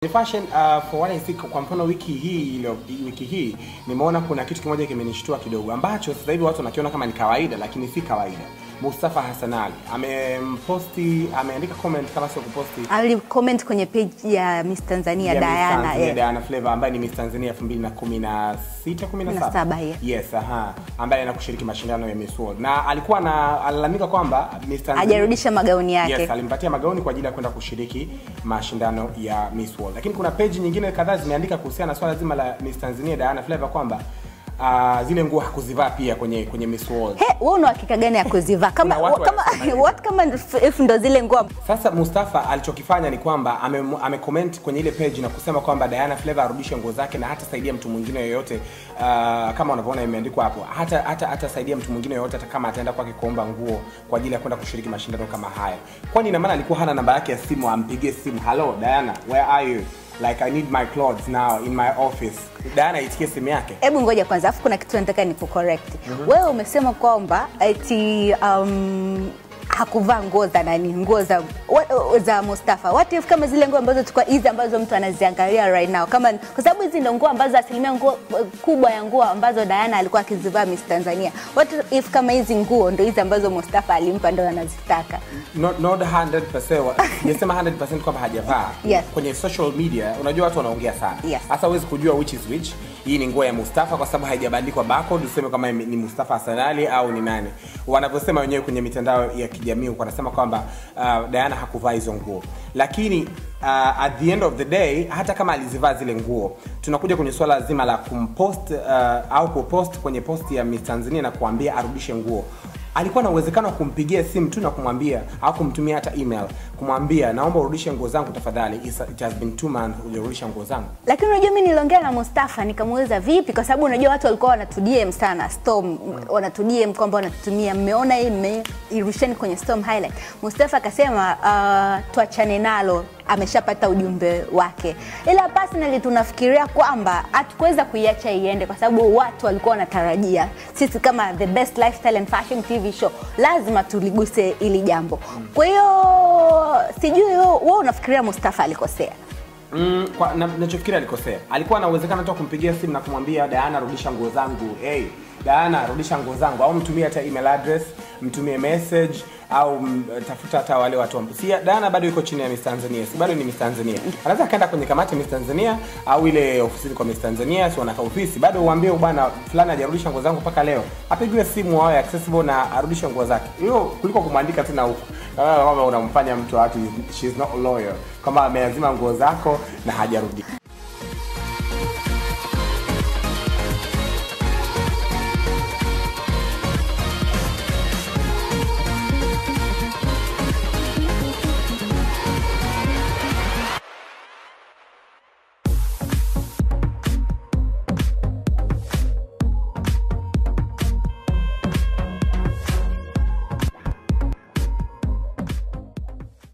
Fashion for what I see, kwa mfano wiki hii nimeona kuna kitu kimoja kimenishtua kidogo ambacho sasa hivi watu wanakiona kama ni kawaida lakini si kawaida. Mustafa Hassan Ali ameandika comment kama sio kuposti. Ali comment kwenye page ya Miss Tanzania Diana. Diana Flavor ambaye ni Miss Tanzania 2016-17. Yes, ambaye anakushiriki mashindano ya Miss World. Na alikuwa analalamika kwamba Miss Tanzania hajarudisha magauni yake. Yes, alimpatia magauni kwa ajili ya kwenda kushiriki mashindano ya Miss World. Lakini kuna page nyingine kadhaa zimeandika kuhusiana na swala zima la Miss Tanzania Diana Flavor kwamba zile nguo hakuzivaa pia kwenye Miss World. Wewe una hakika gani ya kuzivaa? Kama if ndo zile nguo. Sasa Mustafa alichokifanya ni kwamba amecomment kwenye ile page na kusema kwamba Diana Flavor arudishe nguo zake na hata saidia mtu mwingine yoyote, kama unavyoona imeandikwa hapo. Hata saidia mtu mwingine yoyote hata kama ataenda kwake kuomba nguo kwa ajili ya kwenda kushiriki mashindano kama haya. Kwani ina maana alikuwa hana namba yake ya simu ampigie simu, "Hello Diana, where are you? Like I need my clothes now in my office." Diana itikie simu yake. Hebu ngoja kwanza, afu kuna kitu nataka nikucorrect. Wewe umesema kwamba eti hakuvaa nguo za nani, nguo za Mustafa. What if kama zile nguo ambazo tulikuwa hizi ambazo mtu anaziangalia right now, kama kwa sababu hizi ndio nguo ambazo asilimia kubwa ya nguo ambazo Diana alikuwa akizivaa Miss Tanzania. What if kama hizi nguo ndio hizi ambazo Mustafa alimpa ndio anazitaka? Not 100%. Nisema 100% kwamba hajavaa. Yes. Kwenye social media unajua watu wanaongea sana. Sasa huwezi kujua which is which. Hii ni nguo ya Mustafa kwa sababu haijabandikwa barcode useme kama ni Mustafa Hassan Ali au ni nani. Wanavyosema wenyewe kwenye mitandao ya kijamii wanasema kwamba Diana hakuvaa hizo nguo. Lakini at the end of the day, hata kama alizivaa zile nguo, tunakuja kwenye swala zima la kumpost au kupost kwenye post ya Miss Tanzania na kuambia arudishe nguo. Alikuwa na uwezekano wa kumpigia simu tu na kumwambia au kumtumia hata email kumwambia, "Naomba urudishe nguo zangu tafadhali. It has been 2 months hujarudisha nguo zangu." Lakini unajua mimi niliongea na Mustafa nikamuuliza vipi, kwa sababu unajua watu walikuwa wanatudm sana Storm, wanatudm kwamba wanatutumia, "Mmeona hii irusheni kwenye Storm highlight." Mustafa akasema tuachane nalo, ameshapata ujumbe wake. Ila personally tunafikiria kwamba hatukuweza kuiacha iende kwa sababu watu walikuwa wanatarajia sisi kama the best lifestyle and fashion TV show lazima tuliguse ili jambo. Kwa hiyo sijui wewe unafikiria Mustafa alikosea? Nachofikiria alikosea. Alikuwa na uwezekano tu kumpigia simu na kumwambia, "Diana rudisha nguo zangu. Hey, Diana rudisha nguo zangu." Au mtumie hata email address, mtumie message au tafuta hata wale watu ambao Diana bado yuko chini ya Miss Tanzania. Si bado ni Miss Tanzania. Anaweza kaenda kwenye kamati ya Miss Tanzania au ile ofisini kwa Miss Tanzania, si wana ofisi. Bado uambie bwana fulani hajarudisha nguo zangu mpaka leo. Apigiwe simu awe accessible na arudishe nguo zake. Hiyo kuliko kumwandika tu na huko. Kama unamfanya mtu she's not loyal. Kama ameazima nguo zako na hajarudi.